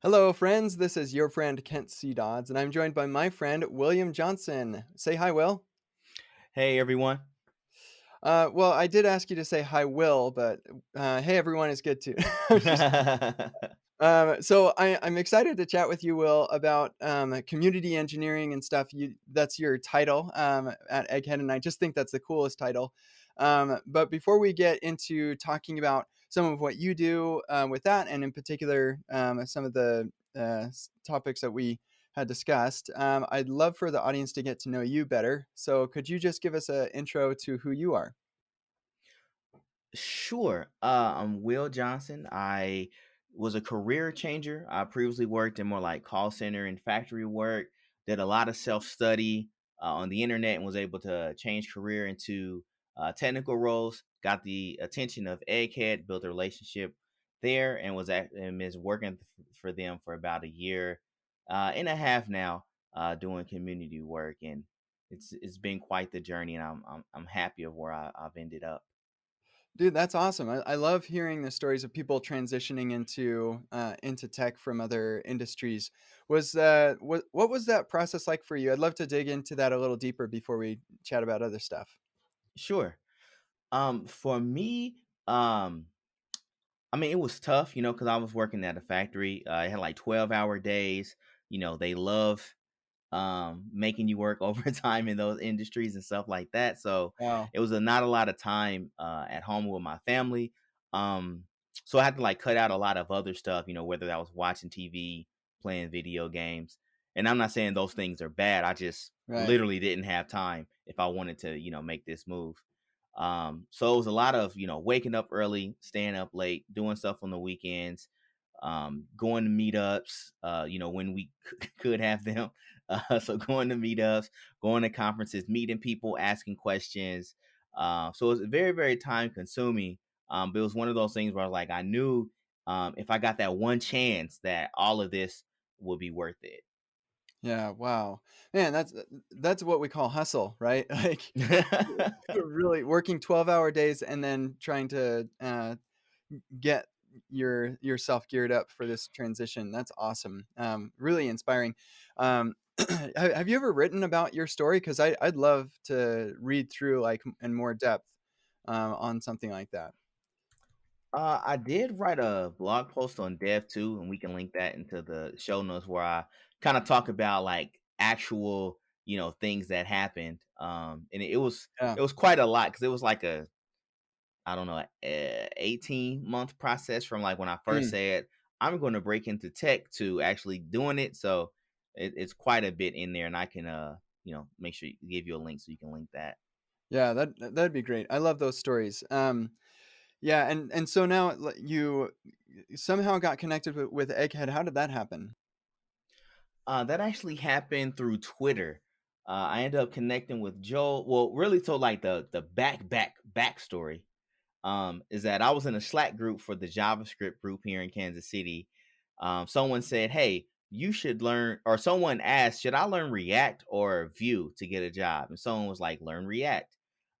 Hello, friends. This is your friend Kent C. Dodds, and I'm joined by my friend William Johnson. Say hi, Will. Hey everyone. Well, I did ask you to say hi, Will, but hey, everyone is good too. I'm just kidding. I'm excited to chat with you, Will, about community engineering and stuff. That's your title at Egghead, and I just think that's the coolest title. But before we get into talking about some of what you do with that, and in particular some of the topics that we had discussed, I'd love for the audience to get to know you better. So, could you just give us an intro to who you are? Sure. I'm Will Johnson. I was a career changer. I previously worked in more like call center and factory work, did a lot of self study on the internet, and was able to change career into technical roles. Got the attention of Egghead, built a relationship there, and and is working for them for about a year and a half now, doing community work. And it's been quite the journey, and I'm happy of where I've ended up. Dude, that's awesome. I love hearing the stories of people transitioning into tech from other industries. What was that process like for you? I'd love to dig into that a little deeper before we chat about other stuff. Sure. For me, I mean, it was tough, because I was working at a factory. I had like 12-hour days. They love making you work overtime in those industries and stuff like that. So Wow. it was not a lot of time at home with my family. Um, so I had to like cut out a lot of other stuff, whether that was watching TV, playing video games. And I'm not saying those things are bad. I just Right. literally didn't have time if I wanted to, make this move. So it was a lot of, waking up early, staying up late, doing stuff on the weekends, going to meetups, when we could have them. So going to meetups, going to conferences, meeting people, asking questions. So it was very, very time consuming. But it was one of those things where like I knew if I got that one chance that all of this would be worth it. Yeah, wow. Man, that's what we call hustle, right? Like really working 12-hour days and then trying to get yourself geared up for this transition. That's awesome. Really inspiring. Have you ever written about your story? Because I'd love to read through like in more depth on something like that. I did write a blog post on Dev too, and we can link that into the show notes where I kind of talk about like actual, things that happened. And Yeah. it was quite a lot because it was like a I don't know, 18-month process from like when I first Mm. said I'm going to break into tech to actually doing it. So it's quite a bit in there, and I can make sure give you a link so you can link that. Yeah, that'd be great. I love those stories. Yeah, and so now you somehow got connected with Egghead. How did that happen? That actually happened through Twitter. I ended up connecting with Joel. Well, really, so like the backstory is that I was in a Slack group for the JavaScript group here in Kansas City. Someone said, "Hey, you should learn," or someone asked, "Should I learn React or Vue to get a job?" And someone was like, "Learn React."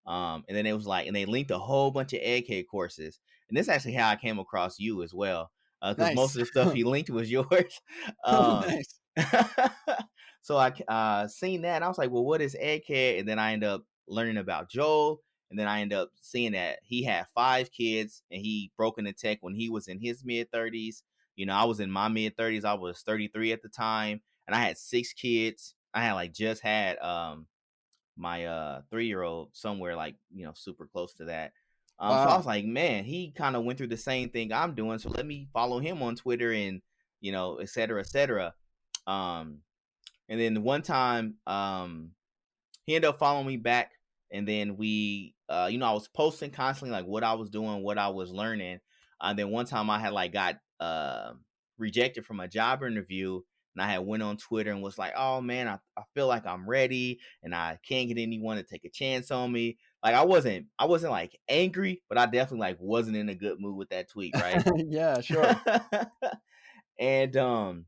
And then it was like, and they linked a whole bunch of Egghead courses. And this is actually how I came across you as well, because most Nice. of the stuff he linked was yours. Oh, Um, nice. so I seen that, and I was like, "Well, what is Egghead?" And then I end up learning about Joel, and then I end up seeing that he had 5 kids, and he broke into tech when he was in his mid 30s. I was in my mid 30s. I was 33 at the time, and I had 6 kids. I had like just had my 3-year old somewhere like super close to that. So I was Wow. like, man, he kind of went through the same thing I'm doing. So let me follow him on Twitter and et cetera, et cetera. Um, and then one time, he ended up following me back, and then I was posting constantly like what I was doing, what I was learning. And then one time I had like got rejected from a job interview, and I had went on Twitter and was like, "Oh man, I feel like I'm ready, and I can't get anyone to take a chance on me." Like I wasn't like angry, but I definitely like wasn't in a good mood with that tweet, right? Yeah, sure. And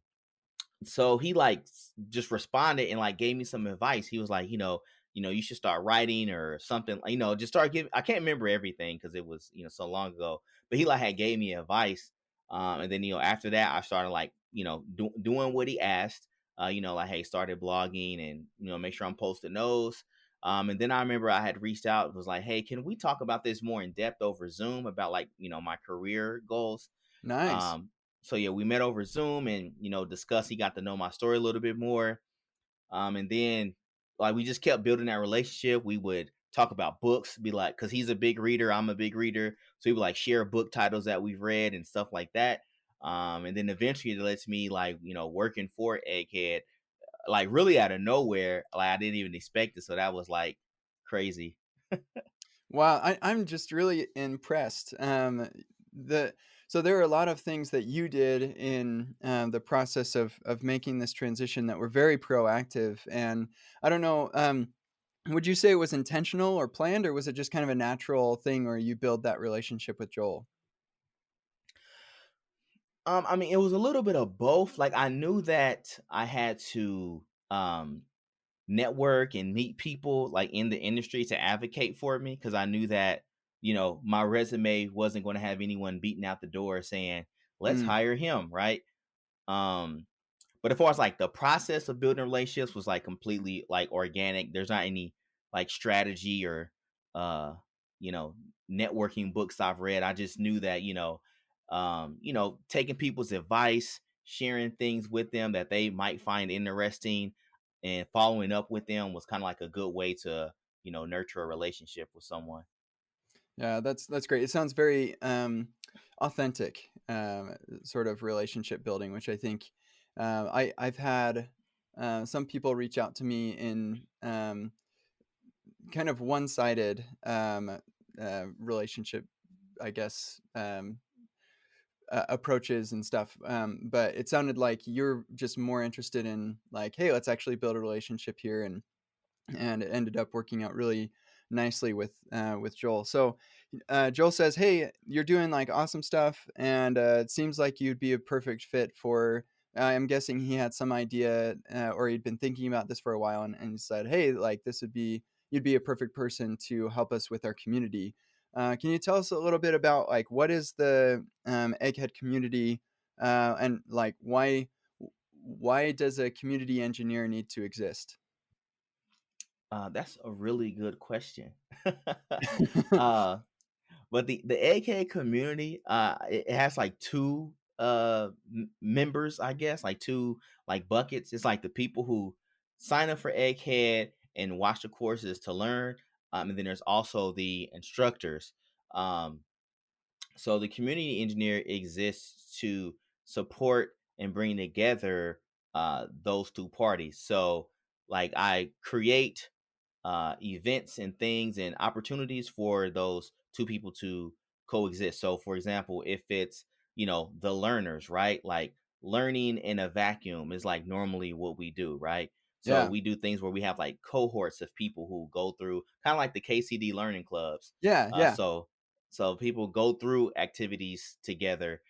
so he like just responded and like gave me some advice. He was like, you should start writing or something, just start giving. I can't remember everything because it was so long ago, but he like had gave me advice. And then after that I started like doing what he asked. Like, hey, started blogging and make sure I'm posting those. And then I remember I had reached out, was like, hey, can we talk about this more in depth over Zoom about like my career goals? Nice. Um, so yeah, we met over Zoom and discussed. He got to know my story a little bit more. And then like we just kept building that relationship. We would talk about books, be like, because he's a big reader, I'm a big reader, so we would like share book titles that we've read and stuff like that. And then eventually it lets me like working for Egghead, like really out of nowhere. Like I didn't even expect it, so that was like crazy. Wow, I'm just really impressed. The so there are a lot of things that you did in the process of making this transition that were very proactive, and I don't know. Would you say it was intentional or planned, or was it just kind of a natural thing where you build that relationship with Joel? I mean, it was a little bit of both. Like I knew that I had to network and meet people like in the industry to advocate for me, because I knew that my resume wasn't going to have anyone beating out the door saying let's Mm, hire him, right? um but as far as like the process of building relationships was like completely like organic. There's not any like strategy or uh you know networking books I've read. I just knew that taking people's advice, sharing things with them that they might find interesting, and following up with them was kind of like a good way to nurture a relationship with someone. yeah, that's great. It sounds very authentic, sort of relationship building, which I think I've had some people reach out to me in kind of one-sided relationship, I guess, approaches and stuff. But it sounded like you're just more interested in like, hey, let's actually build a relationship here, and it ended up working out really nicely with Joel. So Joel says, "Hey, you're doing like awesome stuff, and it seems like you'd be a perfect fit for." I'm guessing he had some idea, or he'd been thinking about this for a while, and he said, "Hey, like this would be you'd be a perfect person to help us with our community." Can you tell us a little bit about like what is the Egghead community, and like why does a community engineer need to exist? That's a really good question. uh But the AK community, it has like two members, I guess, like two like buckets. It's like the people who sign up for Egghead and watch the courses to learn, and then there's also the instructors. Um, so the community engineer exists to support and bring together those two parties. So like I create events and things and opportunities for those two people to coexist. So, for example, if it's the learners, right? Like learning in a vacuum is like normally what we do, right? So Yeah, we do things where we have like cohorts of people who go through kind of like the KCD learning clubs. yeah, Uh, yeah. so so people go through activities together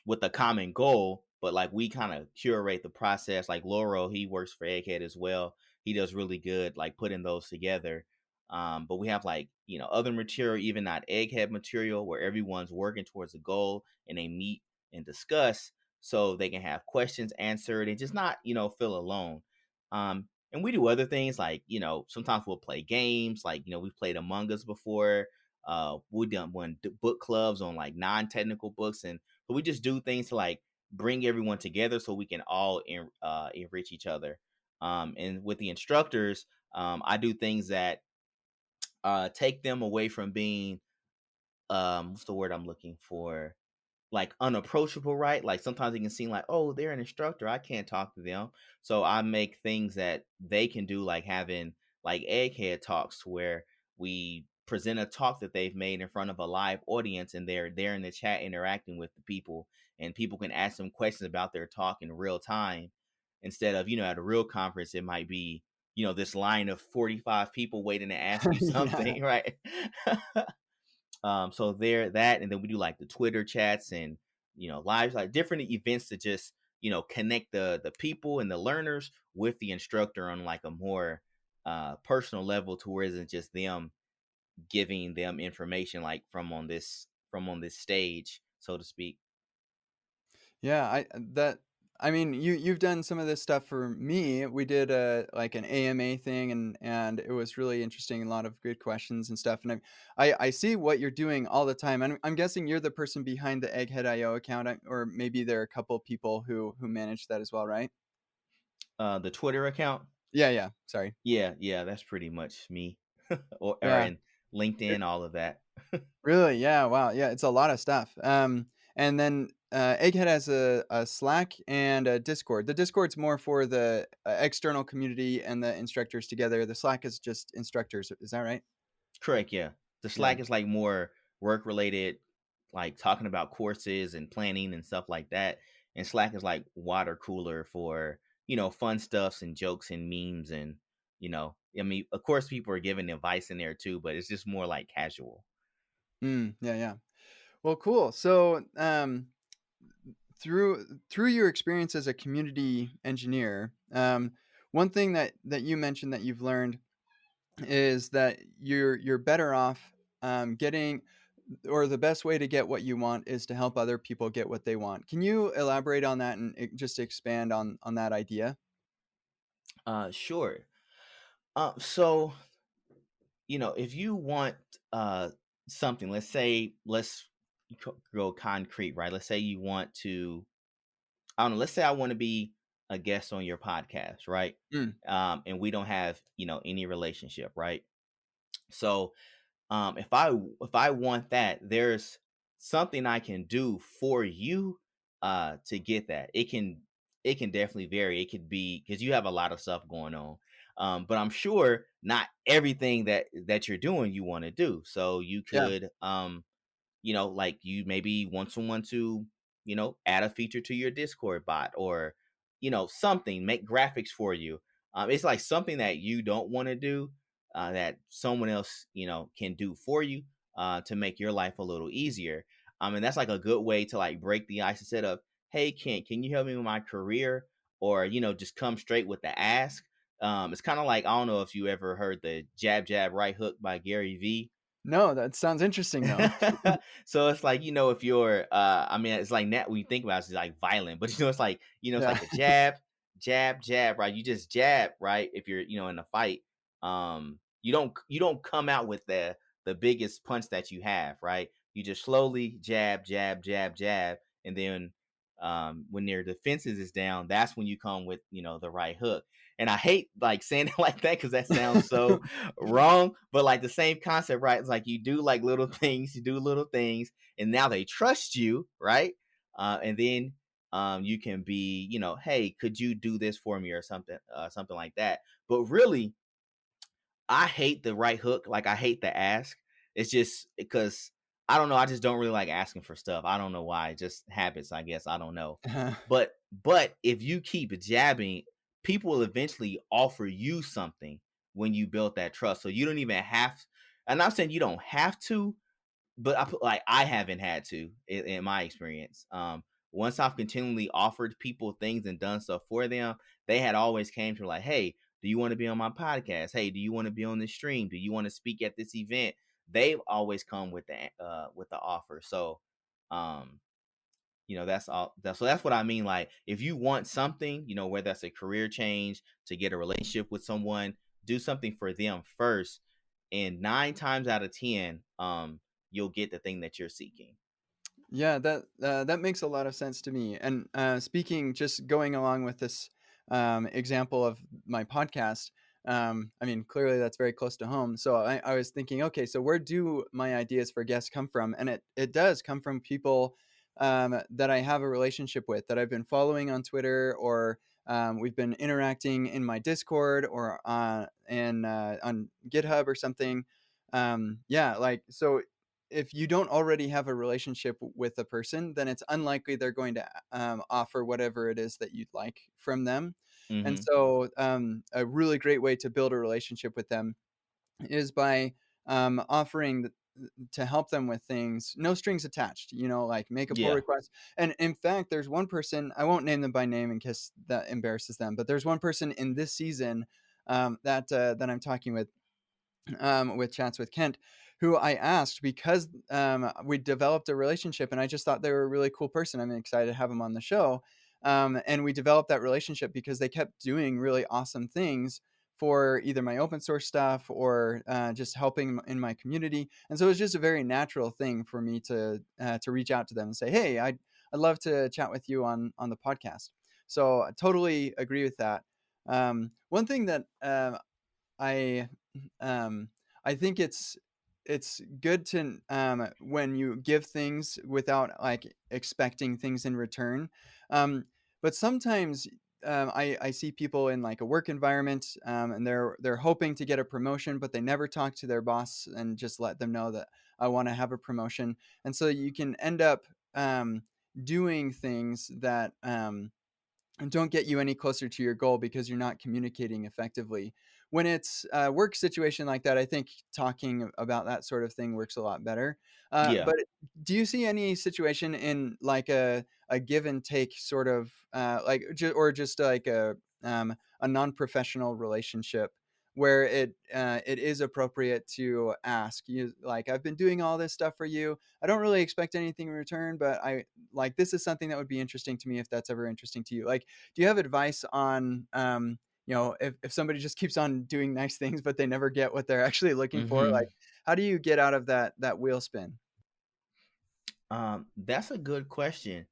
with a common goal, but like we kind of curate the process. Like Laurel, he works for Egghead as well. He does really good like putting those together. But we have like other material, even not Egghead material, where everyone's working towards a goal and they meet and discuss so they can have questions answered and just not feel alone. And we do other things like sometimes we'll play games like we've played Among Us before. We done one book clubs on like non-technical books, and but we just do things to like bring everyone together so we can all enrich each other. And with the instructors, I do things that take them away from being what's the word I'm looking for? Like unapproachable, right? Like sometimes it can seem like, oh, they're an instructor, I can't talk to them. So I make things that they can do, like having like egghead talks where we present a talk that they've made in front of a live audience and they're there in the chat interacting with the people, and people can ask them questions about their talk in real time instead of at a real conference it might be this line of 45 people waiting to ask you Yeah. something, right? So there, that, and then we do like the Twitter chats and lives, like different events to just connect the people and the learners with the instructor on like a more personal level, to where it isn't just them giving them information like from on this stage, so to speak. Yeah, I mean, you've done some of this stuff for me. We did a like an AMA thing, and it was really interesting. A lot of good questions and stuff. And I see what you're doing all the time. I'm guessing you're the person behind the Egghead IO account, or maybe there are a couple people who manage that as well, right? The Twitter account, Yeah, yeah. Sorry. yeah, yeah, that's pretty much me, or Yeah. in LinkedIn, all of that. Really? Yeah, wow. Yeah, it's a lot of stuff. And then Egghead has a Slack and a Discord. The Discord's more for the external community and the instructors together. The Slack is just instructors. Is that right? Correct, yeah. The Yeah. Slack is like more work related, like talking about courses and planning and stuff like that. And Slack is like water cooler for, fun stuffs and jokes and memes and, I mean, of course people are giving advice in there too, but it's just more like casual. Yeah, yeah. Well, cool. So, through your experience as a community engineer, one thing that you mentioned that you've learned is that you're better off getting or the best way to get what you want is to help other people get what they want. Can you elaborate on that and just expand on that idea? Sure. So, if you want something, let's go concrete, right? Let's say you want to I don't know, let's say I want to be a guest on your podcast, right? Mm, And we don't have, any relationship, right? So, if I want that, there's something I can do for you to get that. It can definitely vary. It could be because you have a lot of stuff going on. But I'm sure not everything that you're doing you want to do. So you yeah. could like you maybe want someone to, add a feature to your Discord bot or, something, make graphics for you. It's like something that you don't want to do that someone else, can do for you to make your life a little easier. And that's like a good way to like break the ice instead of, hey, Kent, can you help me with my career? Or, just come straight with the ask. It's kind of like, I don't know if you ever heard the jab, jab, right hook by Gary Vee. No, that sounds interesting though. So it's like, if you're I mean, it's like that when you think about it, it's like violent, but it's like, it's Yeah. like a jab, jab, jab, right? You just jab, right? If you're, in a fight, you don't come out with the biggest punch that you have, right? You just slowly jab, jab, jab, jab, and then when their defenses is down, that's when you come with, the right hook. And I hate like saying it like that because that sounds so wrong, but like the same concept, right? It's like you do like little things, you do little things, and now they trust you, right? And then you can be, hey, could you do this for me or something like that. But really, I hate the right hook. Like I hate the ask. It's just because I don't know. I just don't really like asking for stuff. I don't know why. Just habits, I guess. I don't know. But if you keep jabbing, people will eventually offer you something when you build that trust. So you don't even have. I'm not saying you don't have to, but I haven't had to in my experience. Once I've continually offered people things and done stuff for them, they had always came to like, hey, do you want to be on my podcast? Hey, do you want to be on this stream? Do you want to speak at this event? They've always come with the offer. So, um, that's all. So that's what I mean. Like, if you want something, whether that's a career change, to get a relationship with someone, do something for them first, and 9 times out of 10, you'll get the thing that you're seeking. Yeah, that makes a lot of sense to me. And speaking, just going along with this example of my podcast, I mean, clearly that's very close to home. So I was thinking, okay, so where do my ideas for guests come from? And it does come from people that I have a relationship with, that I've been following on Twitter, or we've been interacting in my Discord, or on GitHub or something. Yeah, like so if you don't already have a relationship with a person, then it's unlikely they're going to offer whatever it is that you'd like from them. And Hmm. so, a really great way to build a relationship with them is by offering to help them with things, no strings attached. Like make a pull Yeah. request. And in fact, there's one person, I won't name them by name in case that embarrasses them, but there's one person in this season that I'm talking with chats with Kent, who I asked because we developed a relationship, and I just thought they were a really cool person. I'm excited to have them on the show. And we developed that relationship because they kept doing really awesome things for either my open source stuff or just helping in my community. And so it was just a very natural thing for me to reach out to them and say, "Hey, I'd love to chat with you on the podcast." So I totally agree with that. One thing that I um, I think it's good to when you give things without like expecting things in return. Um, but sometimes I see people in like a work environment and they're hoping to get a promotion, but they never talk to their boss and just let them know that I want to have a promotion, and so you can end up doing things that and don't get you any closer to your goal because you're not communicating effectively. When it's a work situation like that, I think talking about that sort of thing works a lot better. Yeah. But do you see any situation in like a give and take sort of or just like a non-professional relationship where it is appropriate to ask you, like, I've been doing all this stuff for you, I don't really expect anything in return, but I like, this is something that would be interesting to me if that's ever interesting to you. Like, do you have advice on, if somebody just keeps on doing nice things, but they never get what they're actually looking for? Like, Hmm. how do you get out of that wheel spin? That's a good question.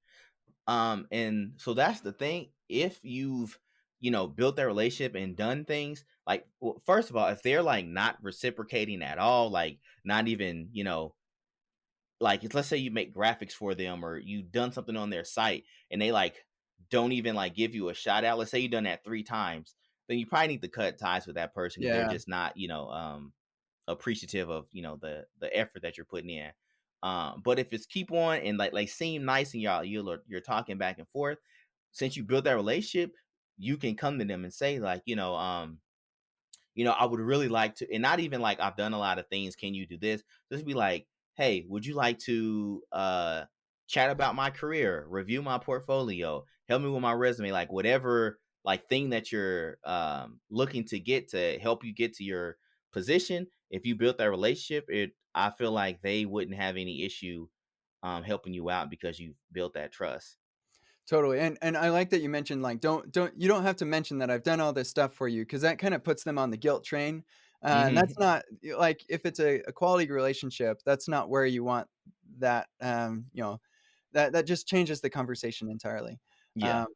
And so that's the thing. If you've, built that relationship and done things like, well, first of all, if they're like not reciprocating at all, like not even, like let's say you make graphics for them or you've done something on their site and they like don't even like give you a shout out. Let's say you've done that 3 times, then you probably need to cut ties with that person because they're Yeah, just not, appreciative of the effort that you're putting in. But if it's keep on and like seem nice and you're talking back and forth, since you built that relationship, you can come to them and say like, I would really like to, and not even like I've done a lot of things. Can you do this? Just be like, hey, would you like to chat about my career, review my portfolio, help me with my resume, like whatever like thing that you're looking to get to help you get to your position. If you built that relationship, I feel like they wouldn't have any issue helping you out because you built that trust. totally. And I like that you mentioned, like, you don't have to mention that I've done all this stuff for you, because that kind of puts them on the guilt train. And that's Hmm. not like, if it's a quality relationship, that's not where you want that. That just changes the conversation entirely. Yeah. Um,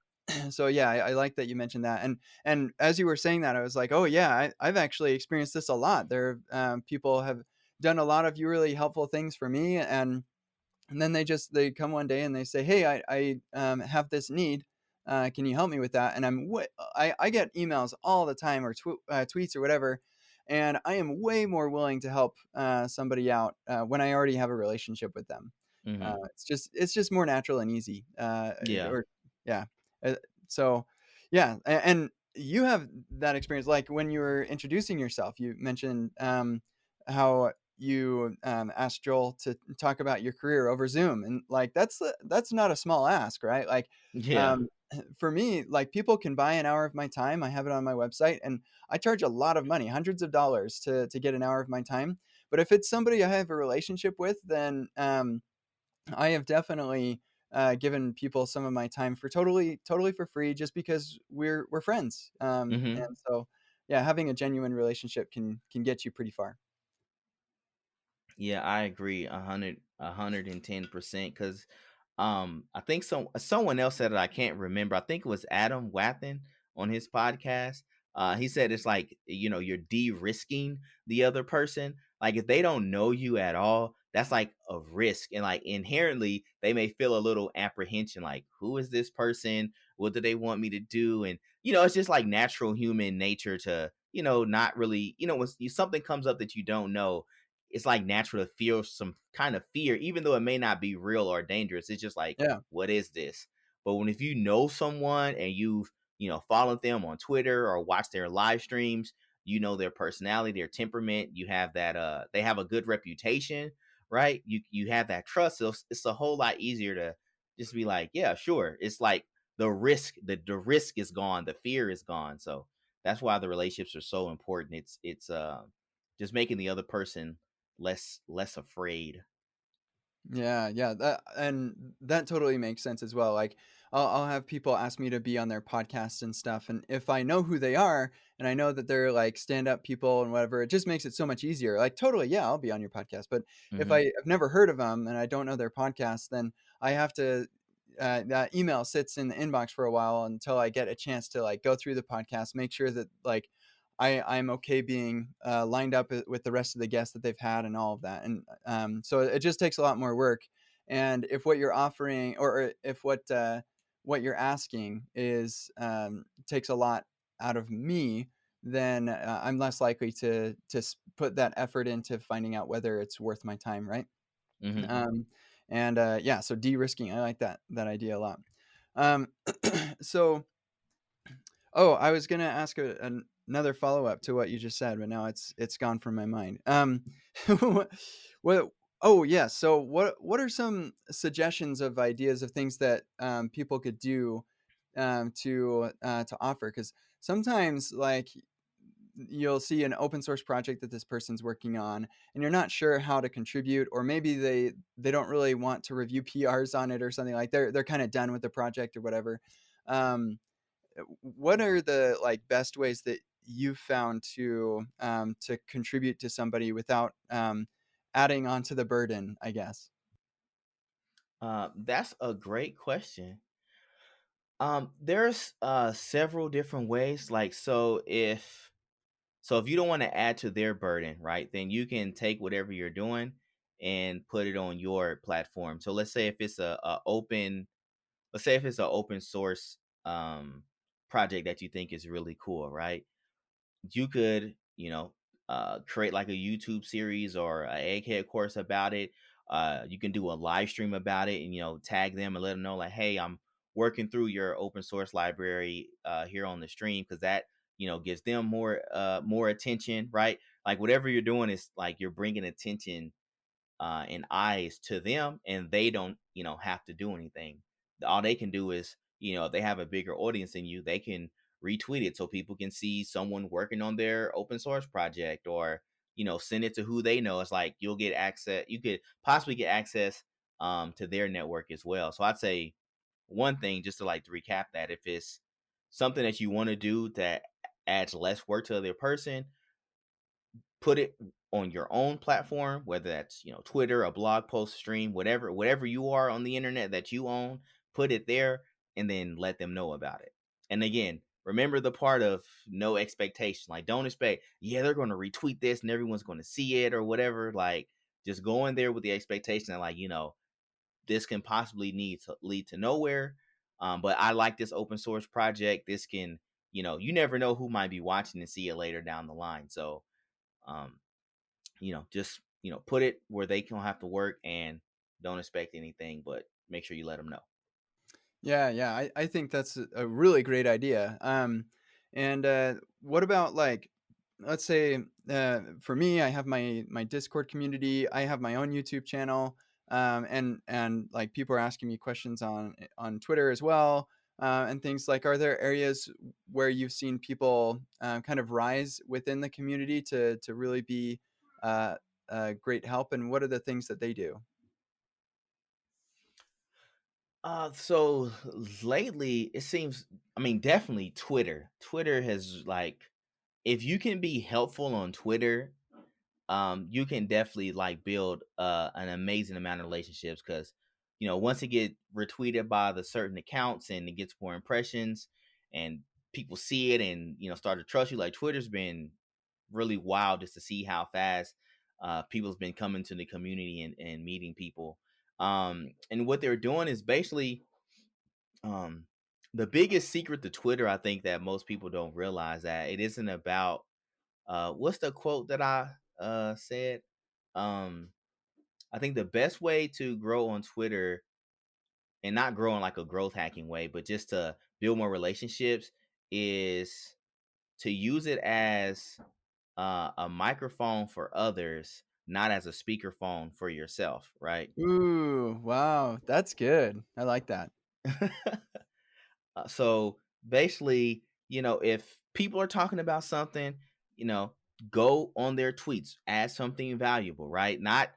so yeah, I like that you mentioned that. And as you were saying that, I was like, oh yeah, I've actually experienced this a lot. People have done a lot of really helpful things for me, and then they come one day and they say, "Hey, I have this need. Can you help me with that?" And I get emails all the time, or tweets or whatever, and I am way more willing to help somebody out when I already have a relationship with them. Hmm. It's just more natural and easy. Yeah. Or yeah. Uh, so yeah, and you have that experience. Like, when you were introducing yourself, you mentioned how you asked Joel to talk about your career over Zoom, and like, that's not a small ask, right? Like, Yeah. um, for me, like, people can buy an hour of my time. I have it on my website, and I charge a lot of money, hundreds of dollars, to get an hour of my time. But if it's somebody I have a relationship with, then I have definitely given people some of my time for totally for free, just because we're friends. And Hmm. so yeah, having a genuine relationship can get you pretty far. Yeah, I agree 110%. Because I think someone else said it, I can't remember. I think it was Adam Wathan on his podcast. He said it's like, you're de-risking the other person. Like if they don't know you at all, that's like a risk. And like inherently they may feel a little apprehension, like, who is this person? What do they want me to do? And it's just like natural human nature to, not really, when something comes up that you don't know, it's like natural to feel some kind of fear, even though it may not be real or dangerous. It's just like, Yeah, what is this? But if you know someone and you've, followed them on Twitter or watched their live streams, you know their personality, their temperament, you have that they have a good reputation, right? You have that trust. So it's a whole lot easier to just be like, yeah, sure. It's like the risk is gone, the fear is gone. So that's why the relationships are so important. It's just making the other person less afraid. Yeah, yeah, that totally makes sense as well. Like, I'll have people ask me to be on their podcast and stuff, and if I know who they are and I know that they're like stand-up people and whatever, it just makes it so much easier. Like, totally, yeah, I'll be on your podcast. But if Hmm. I've never heard of them and I don't know their podcast, then I have to that email sits in the inbox for a while until I get a chance to like go through the podcast, make sure that like I'm okay being lined up with the rest of the guests that they've had and all of that. And so it just takes a lot more work. And if what you're offering, or if what you're asking is takes a lot out of me, then I'm less likely to put that effort into finding out whether it's worth my time, right? Hmm. Um, and yeah, so de-risking, I like that idea a lot. Um, so Oh, I was gonna ask another follow-up to what you just said, but now it's gone from my mind. What oh, yeah, so what are some suggestions of ideas of things that, people could do, to offer? Because sometimes, like, you'll see an open source project that this person's working on, and you're not sure how to contribute, or maybe they don't really want to review PRs on it or something, like, they're kinda done with the project or whatever. Um what are the like best ways that you've found to contribute to somebody without adding on to the burden, I guess? That's a great question. There's several different ways. Like, so if you don't want to add to their burden, right, then you can take whatever you're doing and put it on your platform. So let's say if it's an open source project that you think is really cool, right? You could, create like a YouTube series or a egghead course about it. You can do a live stream about it and tag them and let them know like, hey, I'm working through your open source library here on the stream, because that gives them more attention, right? Like whatever you're doing is like you're bringing attention and eyes to them, and they don't have to do anything. All they can do is, if they have a bigger audience than you, they can retweet it so people can see someone working on their open source project, or send it to who they know. It's like you'll get access, you could possibly get access to their network as well. So I'd say one thing, just to like to recap, that if it's something that you want to do that adds less work to the other person, put it on your own platform, whether that's Twitter, a blog post, stream, whatever you are on the internet that you own. Put it there and then let them know about it. And again, remember the part of no expectation. Like, don't expect, yeah, they're going to retweet this and everyone's going to see it or whatever. Like, just go in there with the expectation that, like, this can possibly need to lead to nowhere. But I like this open source project. This can, you never know who might be watching and see it later down the line. So um, just put it where they don't have to work, and don't expect anything, but make sure you let them know. Yeah, yeah, I think that's a really great idea. And what about like, let's say for me, I have my Discord community, I have my own YouTube channel, and like people are asking me questions on Twitter as well, and things like. Are there areas where you've seen people kind of rise within the community to really be uh, great help, and what are the things that they do? So lately it seems, I mean, definitely Twitter has, like, if you can be helpful on Twitter, you can definitely like build an amazing amount of relationships, because once it get retweeted by the certain accounts and it gets more impressions and people see it and start to trust you, like Twitter's been really wild just to see how fast people's been coming to the community and meeting people. And what they're doing is basically, um, the biggest secret to Twitter, I think, that most people don't realize, that it isn't about what's the quote that I said? Um, I think the best way to grow on Twitter, and not grow in like a growth hacking way, but just to build more relationships, is to use it as a microphone for others, not as a speakerphone for yourself, right? Ooh, wow, that's good. I like that. So basically, if people are talking about something, go on their tweets, add something valuable, right? Not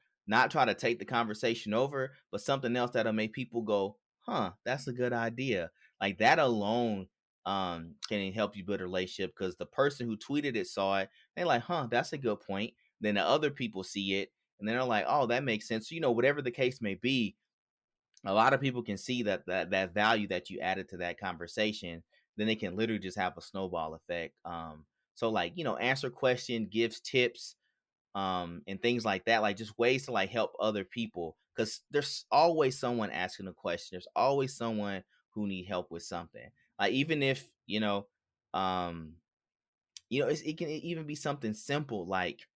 try to take the conversation over, but something else that'll make people go, huh, that's a good idea. Like that alone can help you build a relationship because the person who tweeted it saw it, they're like, huh, that's a good point. Then the other people see it and then they're like, oh, that makes sense. So, whatever the case may be, a lot of people can see that value that you added to that conversation. Then they can literally just have a snowball effect. So like, answer question, gives tips, and things like that, like just ways to like help other people, because there's always someone asking a question, there's always someone who need help with something, like even if um it can even be something simple like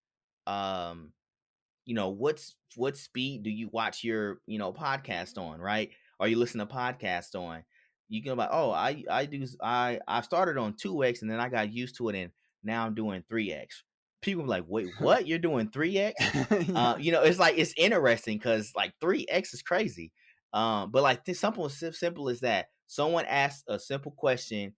um what speed do you watch your podcast on, right? Or you listen to podcast on, you can be like, oh, I started on 2x and then I got used to it and now I'm doing 3x. People be like, wait, what, you're doing 3x? Yeah. It's like it's interesting because like 3x is crazy. But like this simple simple as that, someone asked a simple question,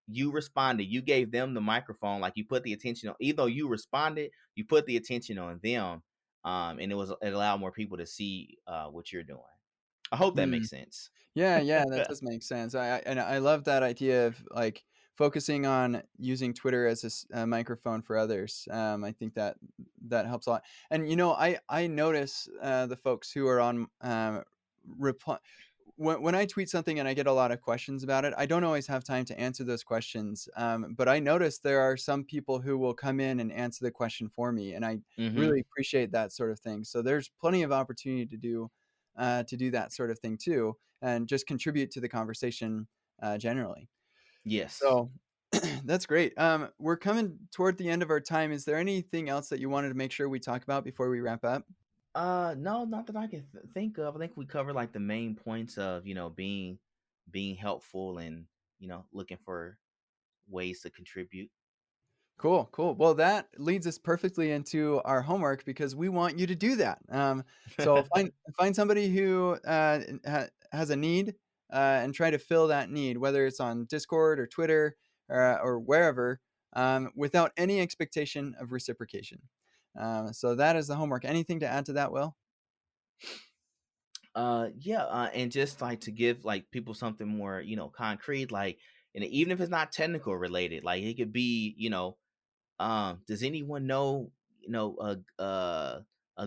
you responded, you gave them the microphone, like you put the attention on, even though you responded, you put the attention on them. And it allowed more people to see what you're doing. I hope that Hmm. makes sense. Yeah, yeah, that does make sense. I love that idea of like focusing on using Twitter as a microphone for others. I think that that helps a lot. And I notice the folks who are on reply when I tweet something and I get a lot of questions about it. I don't always have time to answer those questions, but I notice there are some people who will come in and answer the question for me, and I Hmm. really appreciate that sort of thing. So there's plenty of opportunity to do that sort of thing too, and just contribute to the conversation generally. Yes. So that's great. We're coming toward the end of our time. Is there anything else that you wanted to make sure we talk about before we wrap up? No, not that I can think of. I think we covered like the main points of being helpful and looking for ways to contribute. Cool, cool. Well, that leads us perfectly into our homework because we want you to do that. So find somebody who has a need and try to fill that need, whether it's on Discord or Twitter or wherever, without any expectation of reciprocation. So that is the homework. Anything to add to that, Will? Yeah, and just like to give like people something more concrete, like, and even if it's not technical related, like it could be does anyone know a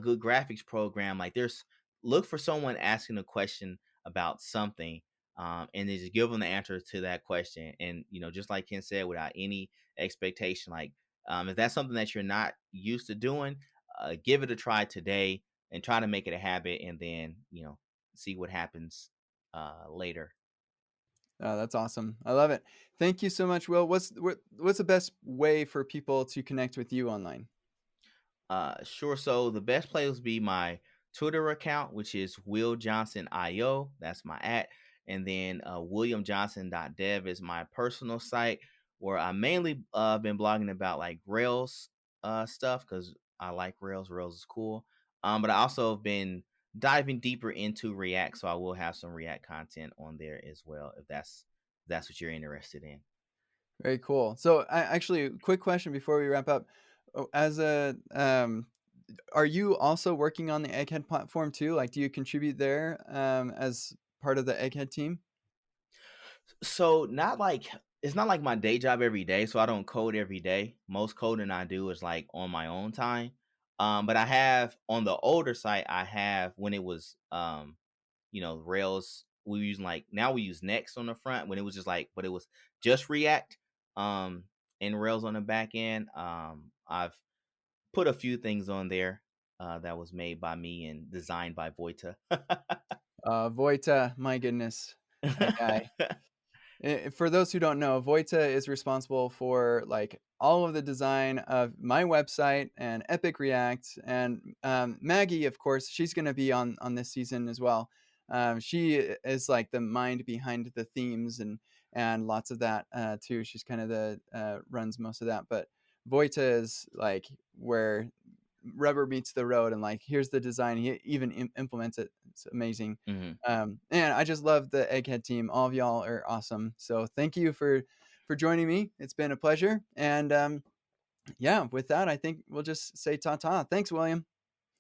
good graphics program? Like there's, look for someone asking a question about something, and then just give them the answer to that question, and just like Ken said, without any expectation, like if that's something that you're not used to doing, give it a try today and try to make it a habit, and then see what happens later. That's awesome. I love it. Thank you so much, Will. What's the best way for people to connect with you online? Sure. So the best place would be my Twitter account, which is Will Johnson IO. That's my at. And then WilliamJohnson.dev is my personal site where I mainly been blogging about like Rails stuff because I like Rails. Rails is cool. But I also have been diving deeper into React, so I will have some React content on there as well if that's what you're interested in. Very cool. So, actually, quick question before we wrap up. As a, are you also working on the Egghead platform too? Like, do you contribute there as part of the Egghead team? So not like, it's not like my day job every day, so I don't code every day. Most coding I do is like on my own time. But I have on the older site, I have when it was Rails, we were using like, now we use Next on the front, when it was just like, but it was just React um and Rails on the back end. I've put a few things on there that was made by me and designed by Voita. Vojta, my goodness, that guy. For those who don't know, Vojta is responsible for like all of the design of my website and Epic React, and Maggie, of course, she's going to be on this season as well. She is like the mind behind the themes and lots of that too. She's kind of the runs most of that, but Vojta is like where rubber meets the road, and like here's the design. He even implements it. It's amazing. Mhm. And I just love the Egghead team. All of y'all are awesome. So thank you for joining me. It's been a pleasure. And Yeah, with that, I think we'll just say ta ta. Thanks, William.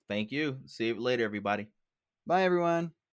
Thank you. See you later, everybody. Bye, everyone.